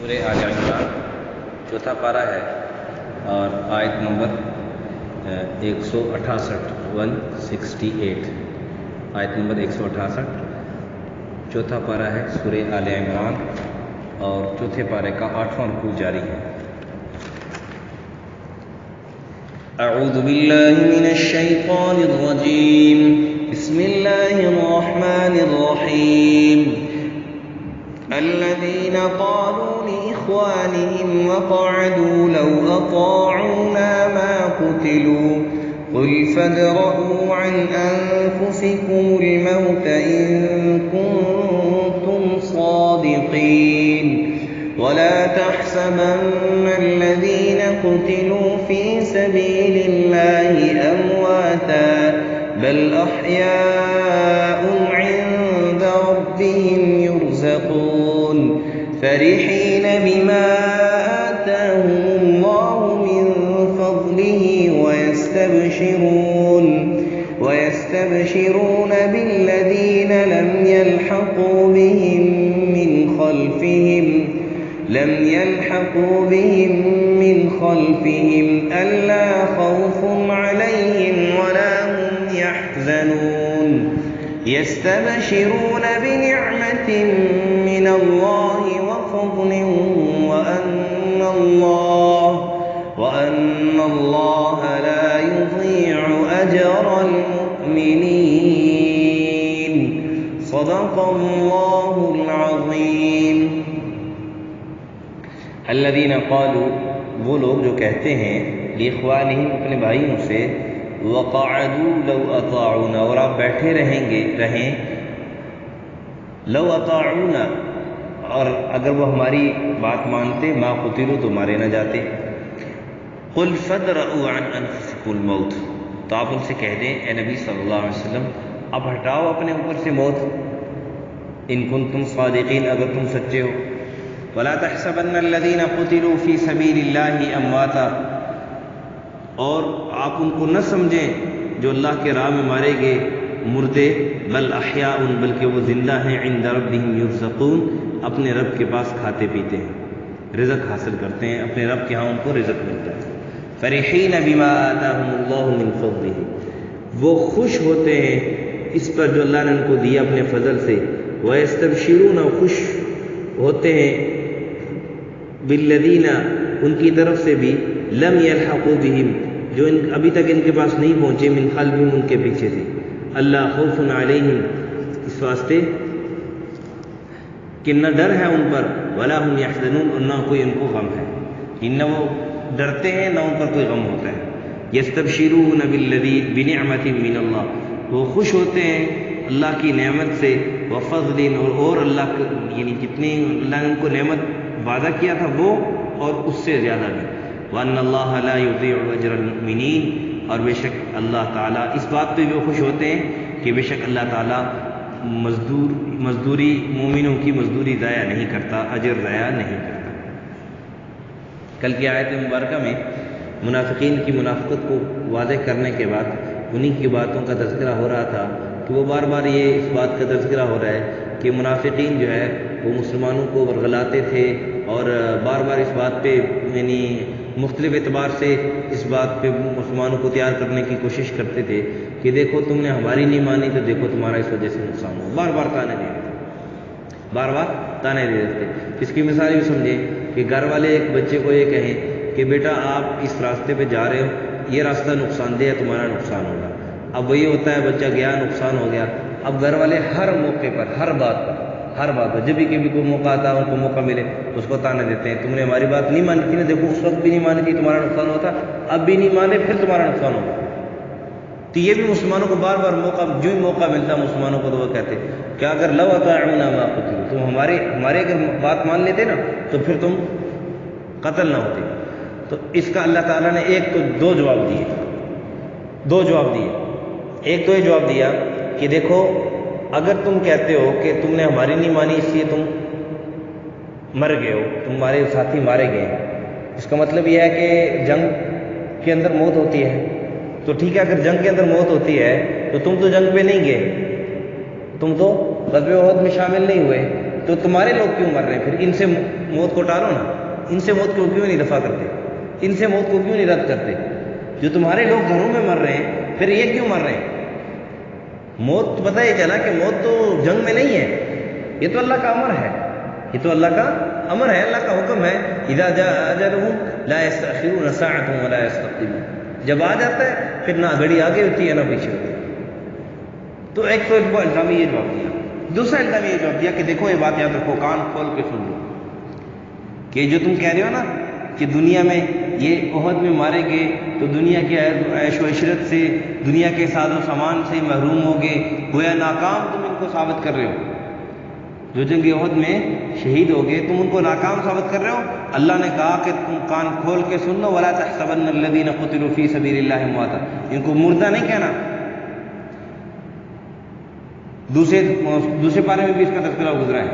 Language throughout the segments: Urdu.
سورہ آل عمران چوتھا پارہ ہے اور آیت نمبر 168 آیت نمبر 168 چوتھا پارہ ہے سورہ آل عمران اور چوتھے پارے کا 8واں رکوع جاری ہے۔ اعوذ باللہ من الشیطان الرجیم بسم اللہ الرحمن الرحیم الذين قالوا لإخوانهم وقعدوا لو أطاعونا ما قتلوا قل فادرءوا عن أنفسكم الموت إن كنتم صادقين ولا تحسبن الذين قتلوا في سبيل الله أمواتا بل أحياء عند ربهم يرزقون فرحين بما آتاهم الله من فضله ويستبشرون بالذين لم يلحقوا بهم من خلفهم ألا خوف عليهم ولا هم يحزنون يستبشرون بنعمة من الله وفضل وأن الله لا يضيع أجر المؤمنين صدق الله العظيم۔ الذین قالوا، وہ لوگ جو کہتے ہیں لاخوانہم، اپنے بھائیوں سے، وقعدوا لو اطاعونا، اور آپ بیٹھے رہیں لو اطاعونا، اور اگر وہ ہماری بات مانتے، ما قتلوا، تو مارے نہ جاتے۔ قل فادرءوا عن انفسکم الموت، تو آپ ان سے کہہ دیں اے نبی صلی اللہ علیہ وسلم، اب ہٹاؤ اپنے اوپر سے موت، ان کنتم صادقین، اگر تم سچے ہو۔ ولا تحسبن الذين قتلوا في سبيل الله امواتا، اور آپ ان کو نہ سمجھیں جو اللہ کے راہ میں مارے گئے مردے، بل احیاء، بلکہ وہ زندہ ہیں، عند ربهم يرزقون، اپنے رب کے پاس کھاتے پیتے ہیں، رزق حاصل کرتے ہیں، اپنے رب کے ہاں ان کو رزق ملتا ہے۔ فرحین بما آتاهم الله من فضله، وہ خوش ہوتے ہیں اس پر جو اللہ نے ان کو دیا اپنے فضل سے۔ ويستبشرون، خوش ہوتے ہیں بالذین، ان کی طرف سے بھی، لم یلحقوا بہم، جو ابھی تک ان کے پاس نہیں پہنچے، من خلفہم، ان کے پیچھے سے، اللہ خوف علیہم، اس واسطے کہ نہ ڈر ہے ان پر، ولا هم یحزنون، اور نہ کوئی ان کو غم ہے، نہ وہ ڈرتے ہیں نہ ان پر کوئی غم ہوتا ہے۔ یستبشرون بنعمت من اللہ، وہ خوش ہوتے ہیں اللہ کی نعمت سے، وفضل، اور اللہ یعنی جتنی اللہ نے ان کو نعمت وعدہ کیا تھا وہ، اور اس سے زیادہ بھی۔ وَأَنَّ اللَّهَ لَا يُضِيعُ أَجْرَ الْمُؤْمِنِينَ، اور بے شک اللہ تعالیٰ اس بات پہ بھی خوش ہوتے ہیں کہ بے شک اللہ تعالیٰ مزدوری، مومنوں کی مزدوری ضائع نہیں کرتا، اجر ضائع نہیں کرتا۔ کل کی آیت مبارکہ میں منافقین کی منافقت کو واضح کرنے کے بعد انہی کی باتوں کا تذکرہ ہو رہا تھا کہ وہ بار بار یہ اس بات کا تذکرہ ہو رہا ہے کہ منافقین جو ہے وہ مسلمانوں کو ورغلاتے تھے، اور بار بار اس بات پہ یعنی مختلف اعتبار سے اس بات پہ مسلمانوں کو تیار کرنے کی کوشش کرتے تھے کہ دیکھو تم نے ہماری نہیں مانی تو دیکھو تمہارا اس وجہ سے نقصان ہو، بار بار تانے دے دیتے تھے۔ اس کی مثال بھی سمجھیں کہ گھر والے ایک بچے کو یہ کہیں کہ بیٹا آپ اس راستے پہ جا رہے ہو، یہ راستہ نقصان دہ ہے، تمہارا نقصان ہوگا۔ اب وہی ہوتا ہے بچہ گیا، نقصان ہو گیا، اب گھر والے ہر موقع پر، ہر بات پر جب بھی کبھی کوئی موقع آتا ہے، ان کو موقع ملے اس کو تانے دیتے ہیں، تم نے ہماری بات نہیں مانی تھی نا، دیکھو اس وقت بھی نہیں مانی تھی، تمہارا نقصان ہوتا، اب بھی نہیں مانے پھر تمہارا نقصان ہوگا۔ تو یہ بھی مسلمانوں کو بار بار جو ہی موقع ملتا مسلمانوں کو تو وہ کہتے کہ اگر لو اطاعونا ما قتلوا، تم ہمارے اگر بات مان لیتے نا تو پھر تم قتل نہ ہوتے۔ تو اس کا اللہ تعالیٰ نے ایک تو دو جواب دیے۔ ایک تو یہ جواب دیا کہ دیکھو اگر تم کہتے ہو کہ تم نے ہماری نہیں مانی اس لیے تم مر گئے ہو، تمہارے ساتھی مارے گئے، اس کا مطلب یہ ہے کہ جنگ کے اندر موت ہوتی ہے، تو ٹھیک ہے اگر جنگ کے اندر موت ہوتی ہے تو تم تو جنگ پہ نہیں گئے، تم تو غزوہ احد میں شامل نہیں ہوئے، تو تمہارے لوگ کیوں مر رہے ہیں؟ پھر ان سے موت کو ٹالو نا، ان سے موت کو کیوں نہیں دفع کرتے، ان سے موت کو کیوں نہیں رد کرتے؟ جو تمہارے لوگ گھروں میں مر رہے ہیں پھر یہ کیوں مر رہے ہیں؟ موت پتہ یہ چلا کہ موت تو جنگ میں نہیں ہے، یہ تو اللہ کا امر ہے، یہ تو اللہ کا امر ہے، اللہ کا حکم ہے، اذا جاء اجلهم لا يستأخرون ساعة ولا يستقدمون، جب آ جاتا ہے پھر نہ گھڑی آگے ہوتی ہے نہ پیچھے ہوتی ہے۔ تو ایک تو الزام یہ جواب دیا، دوسرا الزام یہ جواب دیا کہ دیکھو یہ بات یاد رکھو، کان کھول کے سن لو، کہ جو تم کہہ رہے ہو نا کہ دنیا میں یہ احد میں مارے گئے تو دنیا کے عیش و عشرت سے، دنیا کے ساز و سامان سے محروم ہو گئے، گویا ناکام تم ان کو ثابت کر رہے ہو، جو جنگ احد میں شہید ہو گئے تم ان کو ناکام ثابت کر رہے ہو۔ اللہ نے کہا کہ تم کان کھول کے سن لو، ولا تحسبن الذين قتلوا في سبيل الله امواتا، ان کو مردہ نہیں کہنا۔ دوسرے پارے میں بھی اس کا تذکرہ گزرا ہے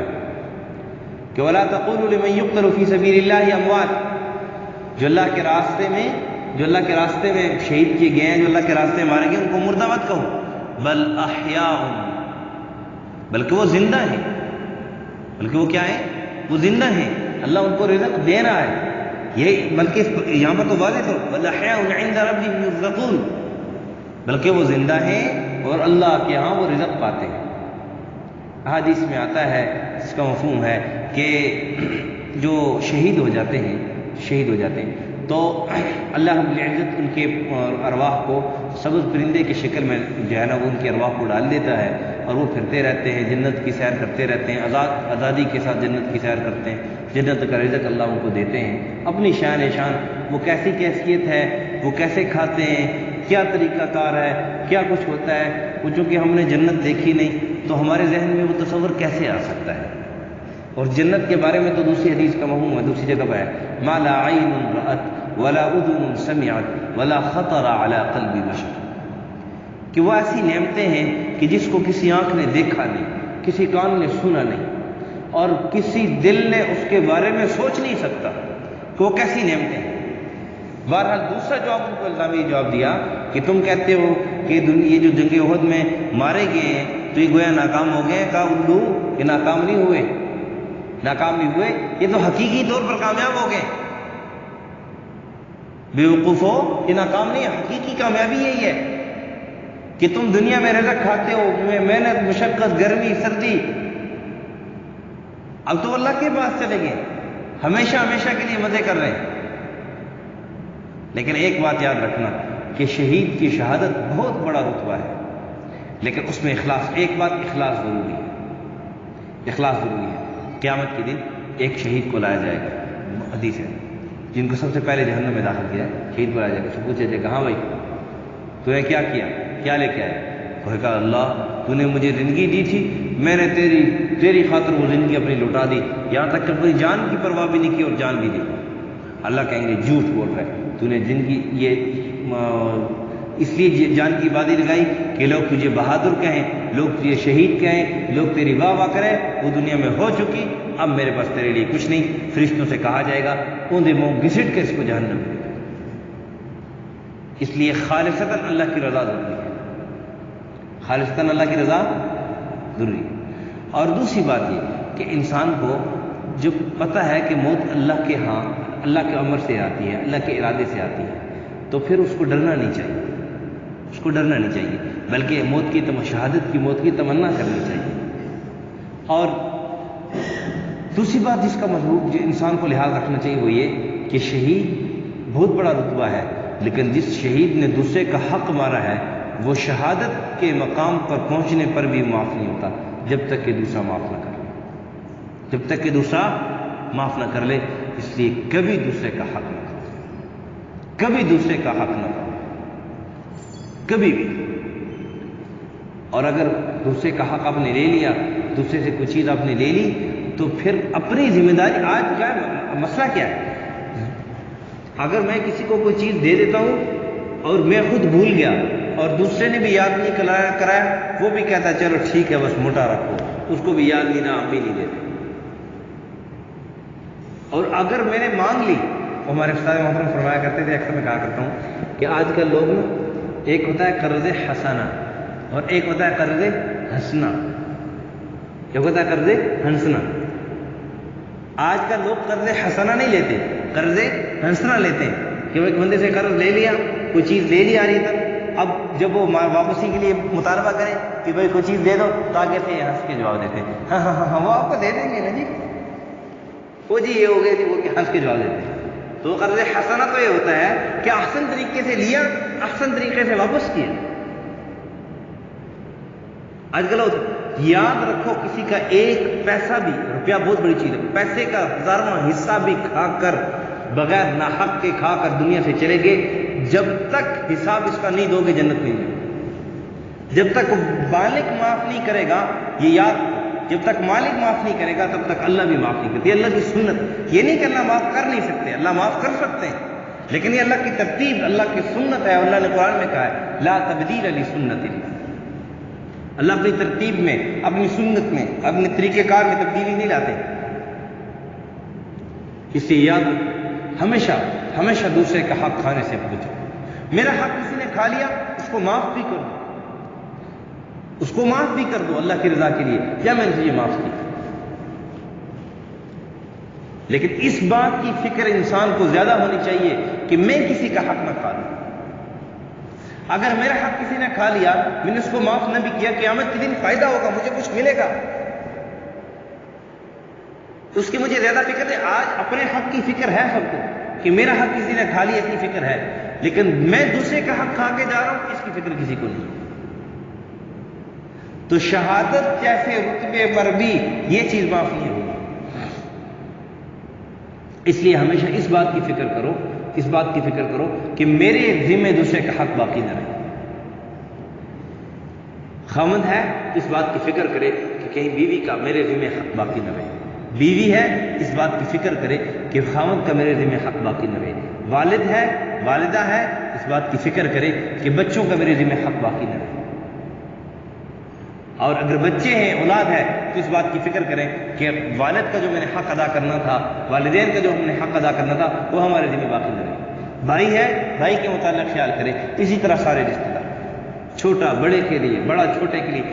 کہ ولا تقولوا لمن يقتل في سبيل الله اموات، جو اللہ کے راستے میں شہید کیے گئے ہیں، جو اللہ کے راستے میں مارے گئے، ان کو مردہ مت کہو، بل احیاء، بلکہ وہ زندہ ہیں، بلکہ وہ کیا ہے؟ وہ زندہ ہیں، اللہ ان کو رزق دے رہا ہے، یہ بلکہ یہاں پر تو واضح تو بل احیاء عند ربهم يرزقون، بلکہ وہ زندہ ہیں اور اللہ کے ہاں وہ رزق پاتے ہیں۔ حدیث میں آتا ہے، اس کا مفہوم ہے کہ جو شہید ہو جاتے ہیں تو اللہ رب العزت ان کے ارواح کو سبز پرندے کی شکل میں جو ہے نا وہ ان کی ارواح کو ڈال دیتا ہے، اور وہ پھرتے رہتے ہیں، جنت کی سیر کرتے رہتے ہیں، آزادی کے ساتھ جنت کی سیر کرتے ہیں، جنت کا رزق اللہ ان کو دیتے ہیں، اپنی شان وہ کیسی کیفیت ہے، وہ کیسے کھاتے ہیں، کیا طریقہ کار ہے، کیا کچھ ہوتا ہے، وہ چونکہ ہم نے جنت دیکھی نہیں تو ہمارے ذہن میں وہ تصور کیسے آ سکتا ہے۔ اور جنت کے بارے میں تو دوسری حدیث کا مفہوم ہے، دوسری جگہ پہ ہے ما لا عین رأت ولا اذن سمعت ولا خطر على قلب بشر، کہ وہ ایسی نعمتیں ہیں کہ جس کو کسی آنکھ نے دیکھا نہیں، کسی کان نے سنا نہیں، اور کسی دل نے اس کے بارے میں سوچ نہیں سکتا کہ وہ کیسی نعمتیں ہیں۔ بہرحال دوسرا جواب ان کو الزامی جواب دیا کہ تم کہتے ہو کہ یہ جو جنگ احد میں مارے گئے ہیں تو یہ گویا ناکام ہو گئے ہیں، کہا الو یہ ناکام نہیں ہوئے، یہ تو حقیقی طور پر کامیاب ہو گئے، بے وقوف ہو، یہ ناکام نہیں ہے، حقیقی کامیابی یہی ہے کہ تم دنیا میں رزق کھاتے ہو، محنت، مشقت، گرمی، سردی، اب تو اللہ کے پاس چلے گئے، ہمیشہ کے لیے مزے کر رہے ہیں۔ لیکن ایک بات یاد رکھنا کہ شہید کی شہادت بہت بڑا رتبہ ہے، لیکن اس میں اخلاص ضروری ہے۔ قیامت کے دن ایک شہید کو لایا جائے گا، حدیث ہے، جن کو سب سے پہلے جہنم میں داخل کیا ہے، شہید کو لایا جائے گا، اسے پوچھا جائے گا ہاں بھائی تو نے کیا کیا، کیا لے کے آئے؟ وہ کہا اللہ تو نے مجھے زندگی دی تھی، میں نے تیری خاطر وہ زندگی اپنی لوٹا دی، یہاں تک کہ اپنی جان کی پرواہ بھی نہیں کی اور جان بھی دی۔ اللہ کہیں گے جھوٹ بول رہا ہے تو نے زندگی اس لیے جان کی بازی لگائی کہ لوگ تجھے بہادر کہیں، لوگ تجھے شہید کہیں، لوگ تیری واہ کریں، وہ دنیا میں ہو چکی، اب میرے پاس تیرے لیے کچھ نہیں۔ فرشتوں سے کہا جائے گا اوندے منہ گھسٹ کے اس کو جہنم میں۔ اس لیے خالصتاً اللہ کی رضا ضروری ہے، خالصتاً اللہ کی رضا ضروری ہے۔ اور دوسری بات یہ کہ انسان کو جب پتہ ہے کہ موت اللہ کے ہاں، اللہ کے امر سے آتی ہے، اللہ کے ارادے سے آتی ہے، تو پھر اس کو ڈرنا نہیں چاہیے، بلکہ شہادت کی موت کی تمنا کرنی چاہیے۔ اور دوسری بات جس کا جو انسان کو لحاظ رکھنا چاہیے وہ یہ کہ شہید بہت بڑا رتبہ ہے، لیکن جس شہید نے دوسرے کا حق مارا ہے وہ شہادت کے مقام پر پہنچنے پر بھی معاف نہیں ہوتا جب تک کہ دوسرا معاف نہ کر لے، اس لیے کبھی دوسرے کا حق نہ کھاؤ، کبھی بھی۔ اور اگر دوسرے کا حق آپ نے لے لیا، دوسرے سے کوئی چیز آپ نے لے لی، تو پھر اپنی ذمہ داری، آج کیا مسئلہ کیا ہے، اگر میں کسی کو کوئی چیز دے دیتا ہوں اور میں خود بھول گیا اور دوسرے نے بھی یاد نہیں کرایا، وہ بھی کہتا ہے چلو ٹھیک ہے بس موٹا رکھو، اس کو بھی یاد نہیں، نہ ہم بھی نہیں دیتے۔ اور اگر میں نے مانگ لی، ہمارے استاد محترم فرمایا کرتے تھے، اکثر میں کہا کرتا ہوں کہ آج کل لوگ نا، ایک ہوتا ہے قرض حسنہ اور ایک ہوتا ہے قرض ہنسنا، آج کل لوگ قرض حسنہ نہیں لیتے، قرض حسنہ لیتے ہیں کہ وہ ایک بندے سے قرض لے لیا، کوئی چیز لے لی آ رہی تک، اب جب وہ واپسی کے لیے مطالبہ کریں کہ بھائی کوئی چیز دے دو تو آگے سے یہ ہنس کے جواب دیتے ہیں ہاں ہاں ہاں وہ آپ کو دے دیں گے نا جی، وہ جی یہ ہو گیا جی، وہ ہنس کے جواب دیتے ہیں۔ تو قرض حسنہ تو یہ ہوتا ہے کہ احسن طریقے سے لیا، احسن طریقے سے واپس کیا۔ آج کل یاد رکھو کسی کا ایک پیسہ بھی، روپیہ بہت بڑی چیز ہے، پیسے کا 1000واں حصہ بھی کھا کر، بغیر ناحق کے کھا کر دنیا سے چلے گئے، جب تک حساب اس کا نہیں دو گے جنت نہیں جائے۔ جب تک مالک معاف نہیں کرے گا، یہ یاد، جب تک مالک معاف نہیں کرے گا تب تک اللہ بھی معاف نہیں کرتی۔ یہ اللہ کی سنت، یہ نہیں کہ اللہ معاف کر نہیں سکتے، اللہ معاف کر سکتے ہیں، لیکن یہ اللہ کی ترتیب، اللہ کی سنت ہے۔ اللہ نے قرآن میں کہا ہے لا تبدیل لسنت اللہ، اللہ اپنی ترتیب میں، اپنی سنت میں، اپنے طریقہ کار میں تبدیلی نہیں لاتے۔ اس لیے یاد ہمیشہ ہمیشہ دوسرے کا حق کھانے سے بچو۔ میرا حق کسی نے کھا لیا، اس کو معاف بھی کر دو، اس کو معاف بھی کر دو اللہ کی رضا کے لیے، کیا میں نے تجھے معاف کی۔ لیکن اس بات کی فکر انسان کو زیادہ ہونی چاہیے کہ میں کسی کا حق نہ کھا لوں۔ اگر میرا حق کسی نے کھا لیا، میں نے اس کو معاف نہ بھی کیا، قیامت کے دن فائدہ ہوگا، مجھے کچھ ملے گا، اس کی مجھے زیادہ فکر ہے۔ آج اپنے حق کی فکر ہے سب کو کہ میرا حق کسی نے کھا لیا، اتنی فکر ہے، لیکن میں دوسرے کا حق کھا کے جا رہا ہوں، اس کی فکر کسی کو نہیں۔ تو شہادت جیسے رتبے پر بھی یہ چیز معاف نہیں ہوگی۔ اس لیے ہمیشہ اس بات کی فکر کرو، اس بات کی فکر کرو کہ میرے ذمہ دوسرے کا حق باقی نہ رہے۔ خاوند ہے تو اس بات کی فکر کرے کہ کہیں بیوی کا میرے ذمہ حق باقی نہ رہے، بیوی ہے اس بات کی فکر کرے کہ خاوند کا میرے ذمہ حق باقی نہ رہے، والد ہے، والدہ ہے، اس بات کی فکر کرے کہ بچوں کا میرے ذمہ حق باقی نہ رہے، اور اگر بچے ہیں، اولاد ہے، تو اس بات کی فکر کریں کہ والد کا جو میں نے حق ادا کرنا تھا، والدین کا جو ہم نے حق ادا کرنا تھا، وہ ہمارے ذمہ باقی نہ رہے۔ بھائی ہے، بھائی کے متعلق خیال کرے، اسی طرح سارے رشتہ دار، چھوٹا بڑے کے لیے، بڑا چھوٹے کے لیے،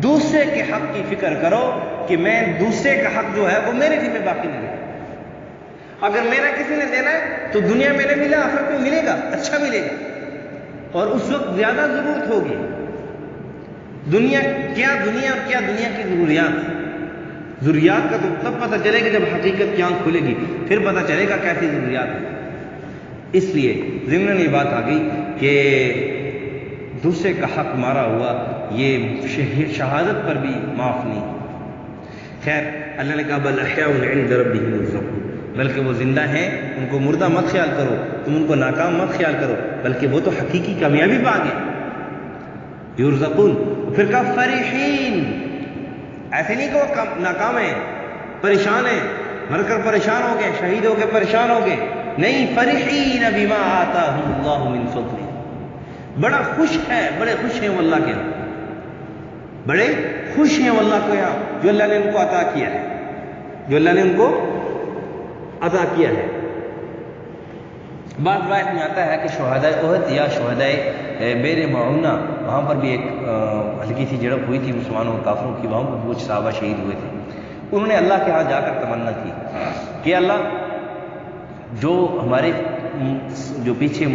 دوسرے کے حق کی فکر کرو کہ میں دوسرے کا حق جو ہے وہ میرے ذمہ باقی نہ رہے۔ اگر میرا کسی نے دینا ہے تو دنیا میں نہیں ملا، آخرت میں ملے گا، اچھا ملے گا، اور اس وقت زیادہ ضرورت ہوگی۔ دنیا کیا دنیا کی ضروریات کا تو تب پتہ چلے گا جب حقیقت کی آنکھ کھلے گی، پھر پتہ چلے گا کیسی ضروریات ہے۔ اس لیے ضمن یہ بات آ گئی کہ دوسرے کا حق مارا ہوا یہ شہادت پر بھی معاف نہیں۔ خیر، اللہ نے کہا بل احیاء عند ربهم یرزقون، بلکہ وہ زندہ ہیں، ان کو مردہ مت خیال کرو، تم ان کو ناکام مت خیال کرو، بلکہ وہ تو حقیقی کامیابی پا گئے۔ یرزقون، پھر کہا فرحین، ایسے نہیں کہ وہ ناکام ہیں، پریشان ہیں، مر کر پریشان ہو گئے، شہید ہو گئے پریشان ہو گئے، نہیں، فرحین بما آتاہم اللہ من فضلہ، بڑا خوش ہے، بڑے خوش ہیں وہ اللہ کے ہاں، بڑے خوش ہیں وہ اللہ کے ہاں جو اللہ نے ان کو عطا کیا ہے، جو اللہ نے ان کو عطا کیا ہے۔ بعض روایت میں آتا ہے کہ شہدائے احد یا شہدائے بیر معونہ، وہاں پر بھی ایک ہلکی سی جھڑپ ہوئی تھی مسلمانوں اور کافروں کی، وہاں پر کچھ صحابہ شہید ہوئے تھے۔ انہوں نے اللہ کے ہاں جا کر تمنا کی کہ اللہ، جو ہمارے جو پیچھے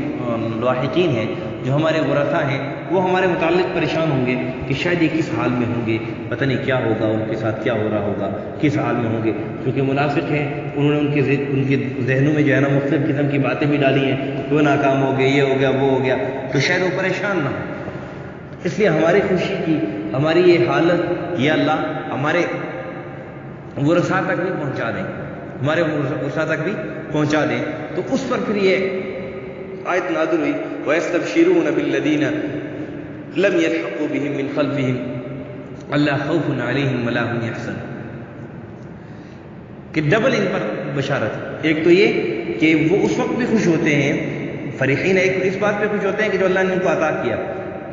لاحقین ہیں، جو ہمارے ورثہ ہیں، وہ ہمارے متعلق پریشان ہوں گے کہ شاید یہ کس حال میں ہوں گے، پتہ نہیں کیا ہوگا، ان کے ساتھ کیا ہو رہا ہوگا، کس حال میں ہوں گے، کیونکہ منافق ہیں، انہوں نے ان کے ذہنوں میں جو ہے نا مختلف قسم کی باتیں بھی ڈالی ہیں کہ وہ ناکام ہو گئے، یہ ہو گیا، وہ ہو گیا، تو شاید وہ پریشان نہ ہو۔ اس لیے ہماری خوشی کی، ہماری یہ حالت، یہ اللہ ہمارے ورثہ تک بھی پہنچا دیں، ہمارے ورثہ تک بھی پہنچا دیں۔ تو اس پر پھر یہ آیت نازل ہوئی وَيَسْتَبْشِرُونَ بِالَّذِينَ لَمْ يَلْحَقُوا بِهِم مِّن خَلْفِهِمْ أَلَّا خَوْفٌ عَلَيْهِمْ وَلَا هُمْ يَحْزَنُونَ، کہ ڈبل ان پر بشارت۔ ایک تو یہ کہ وہ اس وقت بھی خوش ہوتے ہیں، فرحین، ایک اس بات پہ خوش ہوتے ہیں کہ جو اللہ نے ان کو عطا کیا،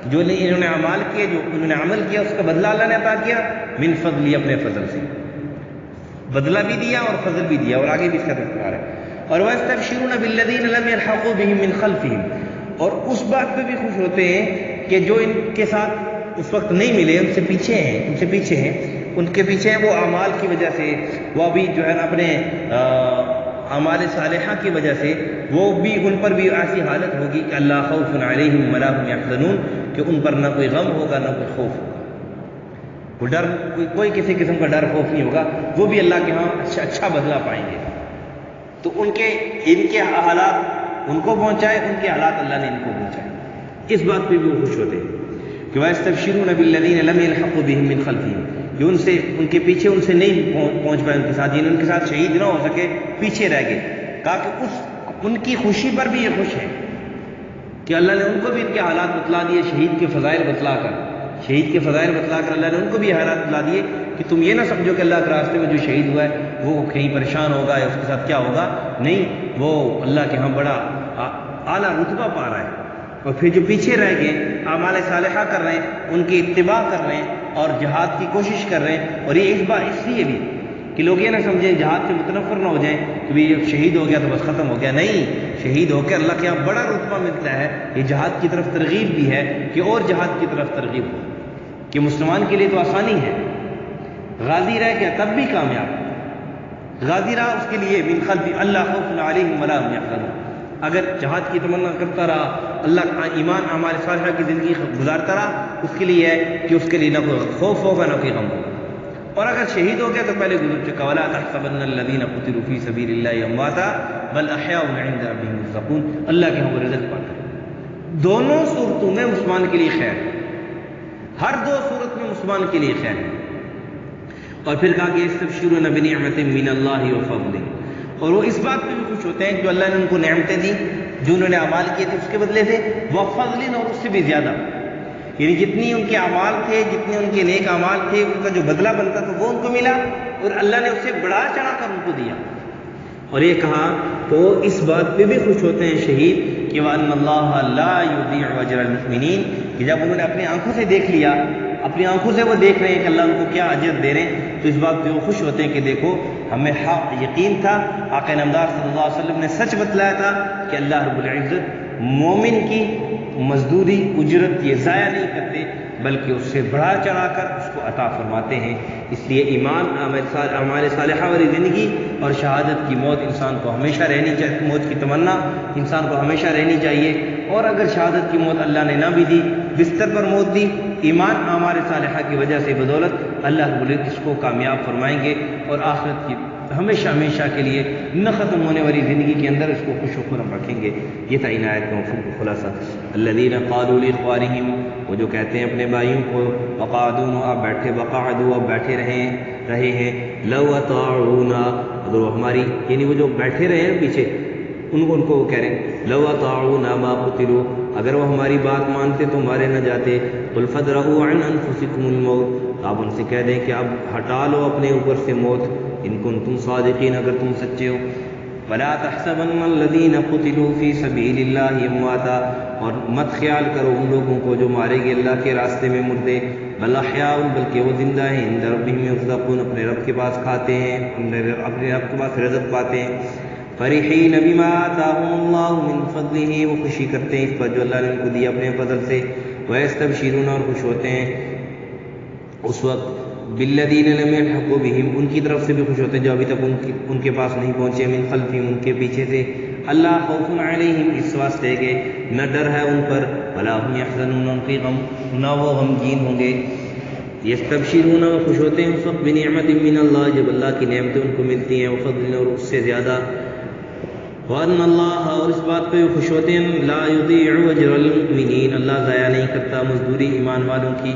جو انہوں نے اعمال کیے، جو انہوں نے عمل کیا، اس کا بدلہ اللہ نے عطا کیا، من فضل، اپنے فضل سے بدلہ بھی دیا اور فضل بھی دیا، اور آگے بھی اس کا تذکرہ ہے۔ اور وَيَسْتَبْشِرُونَ بِالَّذِينَ لَمْ يَلْحَقُوا بِهِم مِّن خَلْفِهِمْ، اور اس بات پہ بھی خوش ہوتے ہیں کہ جو ان کے ساتھ اس وقت نہیں ملے، ان سے پیچھے ہیں، ان کے پیچھے وہ اعمال کی وجہ سے، وہ ابھی جو ہے نا اپنے اعمال صالحہ کی وجہ سے وہ بھی، ان پر بھی ایسی حالت ہوگی کہ اللہ خوف علیہم ولا هم يحزنون، کہ ان پر نہ کوئی غم ہوگا نہ کوئی خوف ہوگا، وہ ڈر، کوئی کسی قسم کا ڈر خوف نہیں ہوگا، وہ بھی اللہ کے ہاں اچھا بدلہ پائیں گے۔ تو ان کے حالات ان کو پہنچائے، ان کے حالات اللہ نے ان کو پہنچائے، اس بات پہ بھی وہ خوش ہوتے ہیں کہ وَيَسْتَبْشِرُونَ بِالَّذِينَ لَمْ يَلْحَقُوا بِهِم مِّن خَلْفِهِم، کہ ان کے پیچھے ان سے نہیں پہنچ پائے، ان کے ساتھ، ان کے ساتھ شہید نہ ہو سکے، پیچھے رہ گئے، کہا کہ ان کی خوشی پر بھی یہ خوش ہے کہ اللہ نے ان کو بھی ان کے حالات بتلا دیے، شہید کے فضائل بتلا کر اللہ نے ان کو بھی حالات بتلا دیے کہ تم یہ نہ سمجھو کہ اللہ کے راستے میں جو شہید ہوا ہے وہ کہیں پریشان ہوگا یا اس کے ساتھ کیا ہوگا، نہیں، وہ اللہ کے ہاں بڑا اعلیٰ رتبہ پا رہا ہے۔ اور پھر جو پیچھے رہ گئے، اعمال صالحہ کر رہے ہیں، ان کی اتباع کر رہے ہیں اور جہاد کی کوشش کر رہے ہیں، اور یہ اس لیے بھی کہ لوگ یہ نہ سمجھیں، جہاد سے متنفر نہ ہو جائیں کہ بھی شہید ہو گیا تو بس ختم ہو گیا، نہیں، شہید ہو کے اللہ کے یہاں بڑا رتبہ ملتا ہے۔ یہ جہاد کی طرف ترغیب بھی ہے کہ اور جہاد کی طرف ترغیب ہو، کہ مسلمان کے لیے تو آسانی ہے، غازی رہ گیا تب بھی کامیاب، غازی رہا اس کے لیے من خلف اللہ خوف علیہم ولا هم يحزنون، اگر جہاد کی تمنا کرتا رہا، اللہ کا ایمان اعمال صالحہ کی زندگی گزارتا رہا، اس کے لیے ہے کہ اس کے لیے نہ کوئی خوف ہوگا نہ کوئی غم ہوگا۔ اور اگر شہید ہو گیا تو پہلے گزر چکا، ولا تحسبن الذين قتلوا في سبيل الله امواتا بل احياء عند ربهم يرزقون، اللہ کے ہاں رزق پاتے ہیں۔ دونوں صورتوں میں مسلمان کے لیے خیر ہے، ہر دو صورت میں مسلمان کے لیے خیر ہے۔ اور پھر کہا کہ استبشرون بنعمت من اللہ وفضل، اور وہ اس بات پہ بھی خوش ہوتے ہیں کہ جو اللہ نے ان کو نعمتیں دی، جو انہوں نے اعمال کیے تھے اس کے بدلے سے، وفضل، اور اس سے بھی زیادہ، یعنی جتنی ان کے اعمال تھے، جتنے ان کے نیک اعمال تھے، ان کا جو بدلہ بنتا تھا وہ ان کو ملا، اور اللہ نے اسے بڑھا چڑھا کر ان کو دیا۔ اور یہ کہا تو اس بات پہ بھی خوش ہوتے ہیں شہید کہ وَأَنَّ اللَّهَ لَا يُضِيعُ أَجْرَ الْمُؤْمِنِينَ، کہ جب انہوں نے اپنی آنکھوں سے دیکھ لیا، اپنی آنکھوں سے وہ دیکھ رہے ہیں کہ اللہ ان کو کیا اجر دے رہے ہیں، تو اس بات پہ وہ خوش ہوتے ہیں کہ دیکھو ہمیں حق یقین تھا، آقا نامدار صلی اللہ علیہ وسلم نے سچ بتلایا تھا کہ اللہ رب العزت مومن کی مزدوری اجرت یہ ضائع نہیں کرتے، بلکہ اس سے بڑھا چڑھا کر اس کو عطا فرماتے ہیں۔ اس لیے ایمان، اعمال صالحہ والی زندگی اور شہادت کی موت انسان کو ہمیشہ رہنی چاہیے، موت کی تمنا انسان کو ہمیشہ رہنی چاہیے۔ اور اگر شہادت کی موت اللہ نے نہ بھی دی، بستر پر موت دی، ایمان اعمال صالحہ کی وجہ سے بدولت اللہ رب العزت اس کو کامیاب فرمائیں گے، اور آخرت کی ہمیشہ کے لیے نہ ختم ہونے والی زندگی کے اندر اس کو خوش و خرم رکھیں گے۔ یہ تھا ان آیت کا مفہوم کا خلاصہ۔ الذین قالوا لاخوانہم، وہ جو کہتے ہیں اپنے بھائیوں کو، وقعدوا، آپ بیٹھے، وقعدوا، آپ بیٹھے رہے ہیں، لو اطاعونا، اگر وہ ہماری، یعنی وہ جو بیٹھے رہے ہیں پیچھے، ان کو وہ کہہ رہے ہیں لو اطاعونا ما قتلوا، اگر وہ ہماری بات مانتے تو مارے نہ جاتے۔ قل فادرؤوا عن انفسکم الموت، آپ ان سے کہہ دیں کہ اب ہٹا لو اپنے اوپر سے موت، ان کنتم صادقین، اگر تم سچے ہو۔ ولا تحسبن الذین قتلوا فی سبیل اللہ امواتا، اور مت خیال کرو ان لوگوں کو جو مارے گئے اللہ کے راستے میں مردے، بل احیاء، بلکہ وہ زندہ ہیں، عند ربہم یرزقون، اپنے رب کے پاس کھاتے ہیں، اپنے رب کے پاس رزق پاتے ہیں۔ فرحین بما آتاہم اللہ من فضلہ، وہ خوشی کرتے ہیں اس پر جو اللہ نے ان کو دیا اپنے فضل سے۔ ویستبشرون، اور خوش ہوتے ہیں اس وقت، بالذین لم یلحقوا بہم، ان کی طرف سے بھی خوش ہوتے ہیں جو ابھی تک ان کے پاس نہیں پہنچے، من خلفہم، ان کے پیچھے سے، اللہ خوف علیہم، اس واسطے کہ نہ ڈر ہے ان پر، ولا هم یحزنون، ان کی غم نہ وہ غمگین ہوں گے۔ یستبشرون، وہ خوش ہوتے ہیں اس وقت، بنعمت من اللہ، جب اللہ کی نعمتیں ان کو ملتی ہیں، وفضل، اور اس سے زیادہ، وَأَنَّ اللَّهَ، اور اس بات پہ خوش ہوتے ہیں، لا يضيع اجر المؤمنین، اللہ ضائع نہیں کرتا مزدوری ایمان والوں کی۔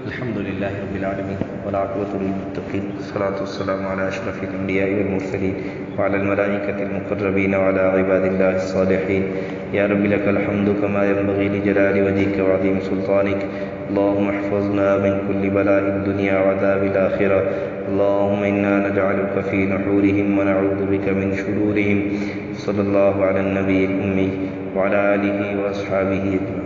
الحمدللہ رب العالمین والعاقبۃ للمتقین، والصلاۃ والسلام علی اشرف الانبیاء والمرسلین وعلی الملائکۃ المقربین وعلی عباد اللہ الصالحین۔ یا رب لک الحمد کما ينبغی لجلال وجهک وعظیم سلطانک، اللهم احفظنا من كل بلاء الدنيا وعذاب الآخرة، اللهم إنا نجعلك في نحورهم ونعوذ بك من شرورهم، صلى الله على النبي الأمي وعلى آله وأصحابه أجمعين۔